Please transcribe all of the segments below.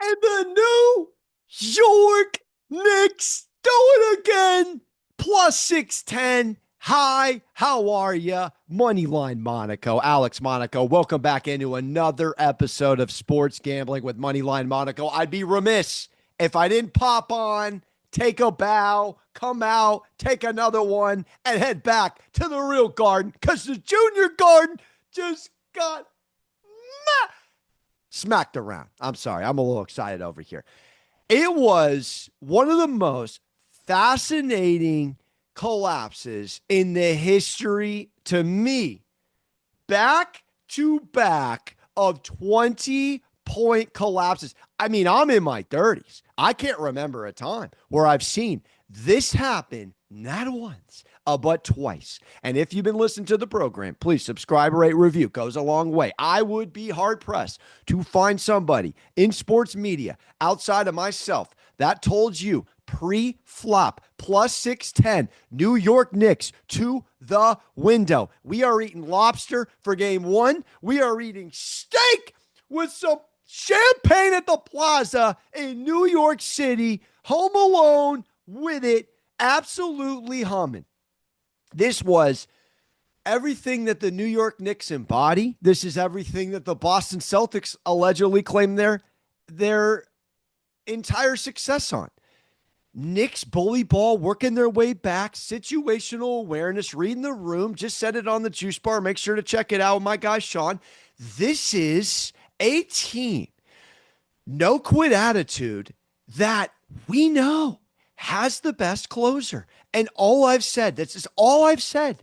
And the New York Knicks do it again. Plus 610. Hi, how are ya? Moneyline Monaco, Alex Monaco. Welcome back into another episode of Sports Gambling with Moneyline Monaco. I'd be remiss if I didn't pop on, take a bow, come out, take another one, and head back to the real garden because the junior garden just got smacked around. I'm sorry. I'm a little excited over here. It was one of the most fascinating collapses in the history, to me, back to back of 20-point collapses. I mean, I'm in my 30s. I can't remember a time where I've seen this happen not once, but twice. And if you've been listening to the program, please subscribe, rate, review. Goes a long way. I would be hard-pressed to find somebody in sports media outside of myself that told you pre-flop plus 610 New York Knicks to the window. We are eating lobster for game one. We are eating steak with some champagne at the plaza in New York City. Home alone with it. Absolutely humming. This was everything that the New York Knicks embody. This is everything that the Boston Celtics allegedly claim their entire success on. Knicks bully ball, working their way back, situational awareness, reading the room. Just said it on the juice bar. Make sure to check it out with my guy, Sean. This is a team, no quit attitude, that we know has the best closer. And all I've said, this is all I've said.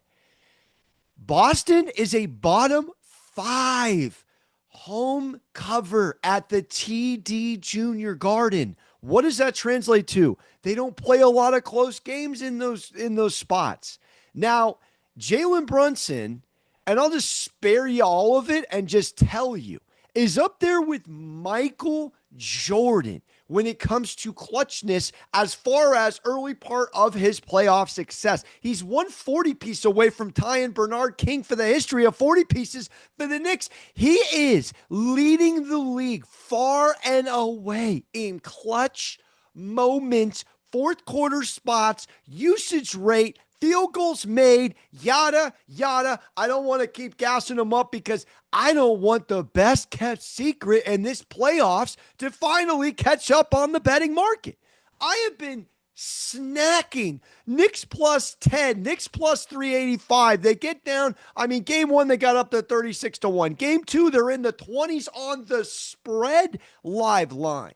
Boston is a bottom 5 home cover at the TD Junior Garden. What does that translate to? They don't play a lot of close games in those spots. Now, Jalen Brunson, and I'll just spare you all of it and just tell you, is up there with Michael Jordan when it comes to clutchness as far as early part of his playoff success. He's 140 piece away from tying Bernard King for the history of 40 pieces for the Knicks. He is leading the league far and away in clutch moments, fourth quarter spots, usage rate, field goals made, yada, yada. I don't want to keep gassing them up because I don't want the best kept secret in this playoffs to finally catch up on the betting market. I have been snacking Knicks plus 10, Knicks plus 385. They get down. I mean, game one, they got up to 36-1. Game two, they're in the 20s on the spread live line.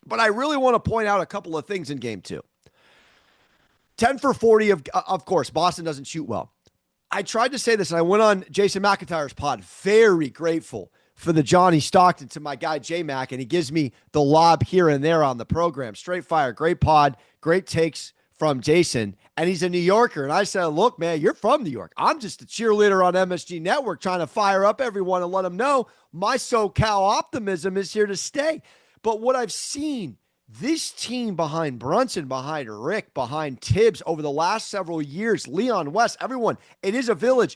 But I really want to point out a couple of things in game two. 10 for 40, of course, Boston doesn't shoot well. I tried to say this, and I went on Jason McIntyre's pod. Very grateful for the Johnny Stockton to my guy J-Mac, and he gives me the lob here and there on the program. Straight fire, great pod, great takes from Jason, and he's a New Yorker. And I said, look, man, you're from New York. I'm just a cheerleader on MSG Network trying to fire up everyone and let them know my SoCal optimism is here to stay. But what I've seen, this team behind Brunson, behind Rick, behind Tibbs over the last several years, Leon West, everyone, it is a village.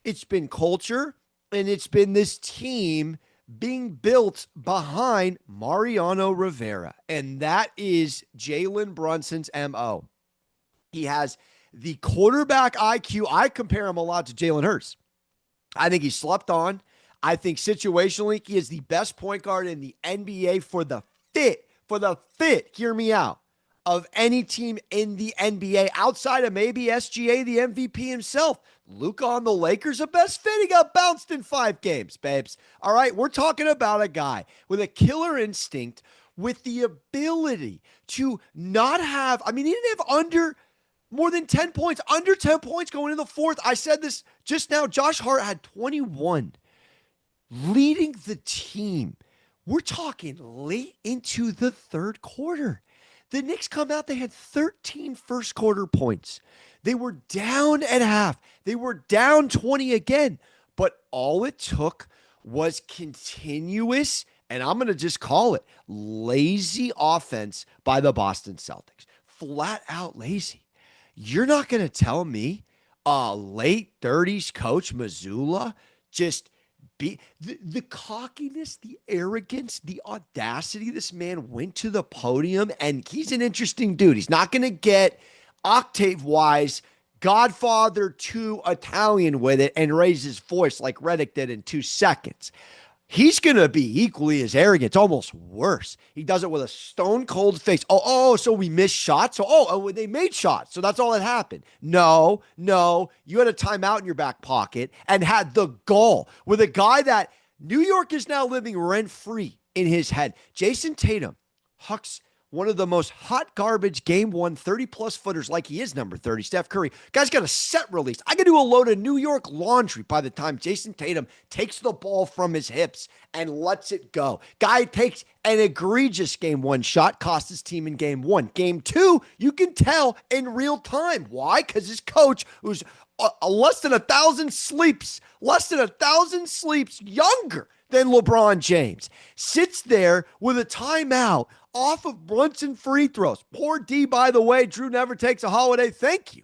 It's been culture, and it's been this team being built behind Mariano Rivera, and that is Jalen Brunson's MO. He has the quarterback IQ. I compare him a lot to Jalen Hurts. I think he's slept on. I think situationally, he is the best point guard in the NBA for the fit, hear me out, of any team in the NBA outside of maybe SGA, the MVP himself. Luka on the Lakers, the best fit. He got bounced in 5 games, babes. All right, we're talking about a guy with a killer instinct, with the ability to not have, I mean, he didn't have under 10 points going into the fourth. I said this just now. Josh Hart had 21, leading the team. We're talking late into the third quarter. The Knicks come out, they had 13 first quarter points. They were down at half. They were down 20 again. But all it took was continuous, and I'm going to just call it lazy offense by the Boston Celtics. Flat out lazy. You're not going to tell me late 30s coach Mazzulla just the cockiness, the arrogance, the audacity. This man went to the podium, and he's an interesting dude. He's not going to get octave wise Godfather 2 Italian with it and raise his voice like Reddick did in 2 seconds. He's going to be equally as arrogant. It's almost worse. He does it with a stone cold face. So we missed shots. So, they made shots. So that's all that happened. No. You had a timeout in your back pocket and had the gall with a guy that New York is now living rent-free in his head. Jason Tatum hucks one of the most hot garbage game one 30-plus footers like he is number 30, Steph Curry. Guy's got a set release. I could do a load of New York laundry by the time Jason Tatum takes the ball from his hips and lets it go. Guy takes an egregious game one shot, cost his team in game one. Game two, you can tell in real time. Why? Because his coach, who's less than 1,000 sleeps younger than LeBron James, sits there with a timeout off of Brunson free throws. Poor D, by the way. Drew never takes a holiday. Thank you.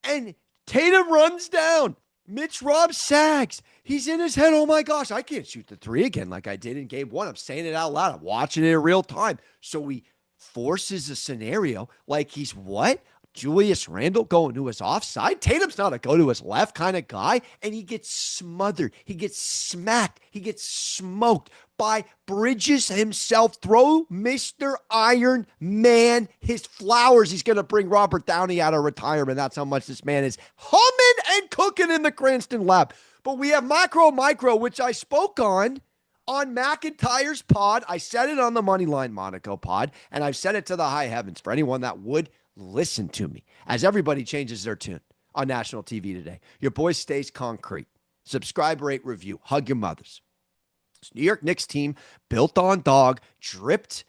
And Tatum runs down. Mitch Rob sags. He's in his head. Oh my gosh, I can't shoot the three again like I did in game one. I'm saying it out loud. I'm watching it in real time. So he forces a scenario like he's what? Julius Randle going to his offside. Tatum's not a go to his left kind of guy, and he gets smothered. He gets smacked. He gets smoked by Bridges himself. Throw Mr. Iron Man his flowers. He's going to bring Robert Downey out of retirement. That's how much this man is humming and cooking in the Cranston lab. But we have Macro Micro, which I spoke on McIntyre's pod. I said it on the Moneyline Monaco pod, and I've said it to the high heavens for anyone that would listen to me as everybody changes their tune on national TV today. Your boy stays concrete. Subscribe, rate, review. Hug your mothers. This New York Knicks team built on dog, dripped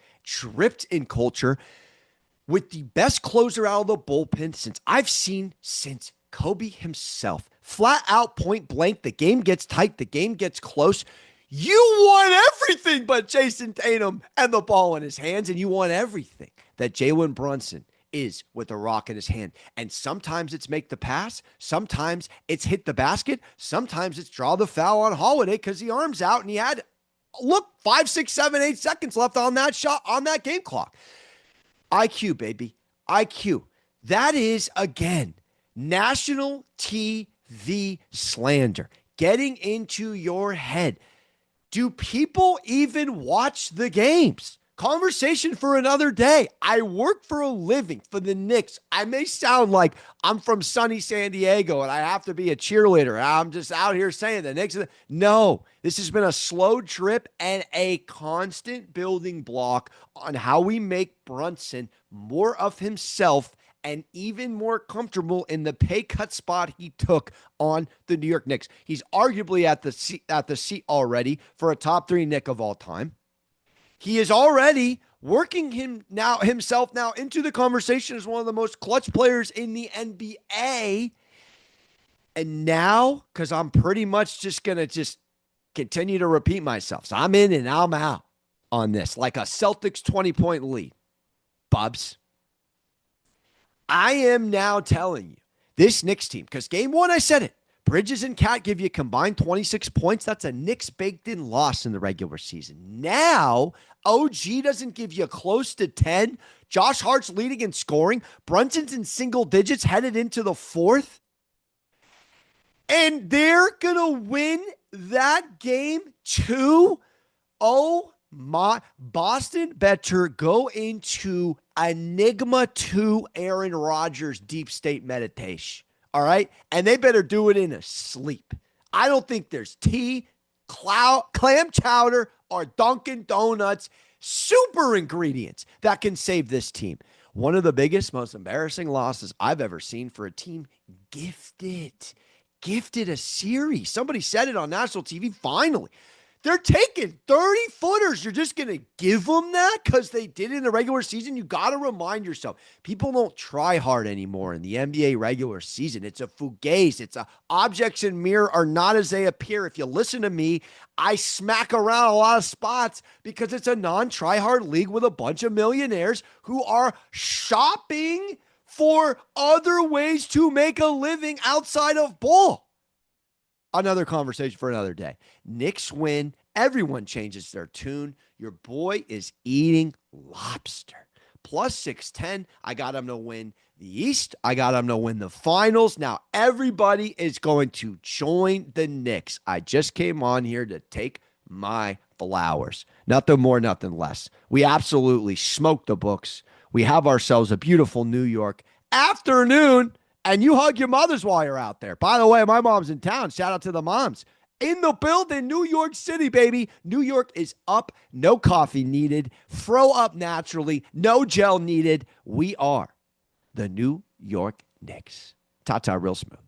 in culture with the best closer out of the bullpen since I've seen since Kobe himself. Flat out, point blank, the game gets tight, the game gets close. You want everything but Jason Tatum and the ball in his hands, and you want everything that Jalen Brunson is with a rock in his hand. And sometimes it's make the pass. Sometimes it's hit the basket. Sometimes it's draw the foul on Holiday because the arm's out and he had, 5, 6, 7, 8 seconds left on that shot, on that game clock. IQ, baby. IQ. That is, again, national TV slander. Getting into your head. Do people even watch the games? Conversation for another day. I work for a living for the Knicks. I may sound like I'm from sunny San Diego and I have to be a cheerleader. I'm just out here saying the Knicks. No, this has been a slow drip and a constant building block on how we make Brunson more of himself and even more comfortable in the pay cut spot he took on the New York Knicks. He's arguably at the seat already for a top 3 Knick of all time. He is already working himself now into the conversation as one of the most clutch players in the NBA. And now, because I'm pretty much just going to continue to repeat myself. So I'm in and I'm out on this, like a Celtics 20-point lead. Bubs, I am now telling you, this Knicks team, because game one, I said it, Bridges and Cat give you combined 26 points. That's a Knicks baked-in loss in the regular season. Now, OG doesn't give you close to 10. Josh Hart's leading in scoring. Brunson's in single digits headed into the fourth. And they're going to win that game too. Oh my. Boston better go into Enigma 2 Aaron Rodgers deep state meditation. All right? And they better do it in a sleep. I don't think there's tea, clam chowder, or Dunkin' Donuts super ingredients that can save this team. One of the biggest, most embarrassing losses I've ever seen for a team gifted a series. Somebody said it on national TV. Finally, they're taking 30-footers. You're just going to give them that because they did it in the regular season? You got to remind yourself, people don't try hard anymore in the NBA regular season. It's a fugazi. It's a objects in mirror are not as they appear. If you listen to me, I smack around a lot of spots because it's a non-try-hard league with a bunch of millionaires who are shopping for other ways to make a living outside of ball. Another conversation for another day. Knicks win. Everyone changes their tune. Your boy is eating lobster. Plus 610. I got him to win the East. I got him to win the finals. Now everybody is going to join the Knicks. I just came on here to take my flowers. Nothing more, nothing less. We absolutely smoked the books. We have ourselves a beautiful New York afternoon, and you hug your mothers while you're out there. By the way, my mom's in town. Shout out to the moms. In the building, New York City, baby. New York is up. No coffee needed. Throw up naturally. No gel needed. We are the New York Knicks. Ta-ta, real smooth.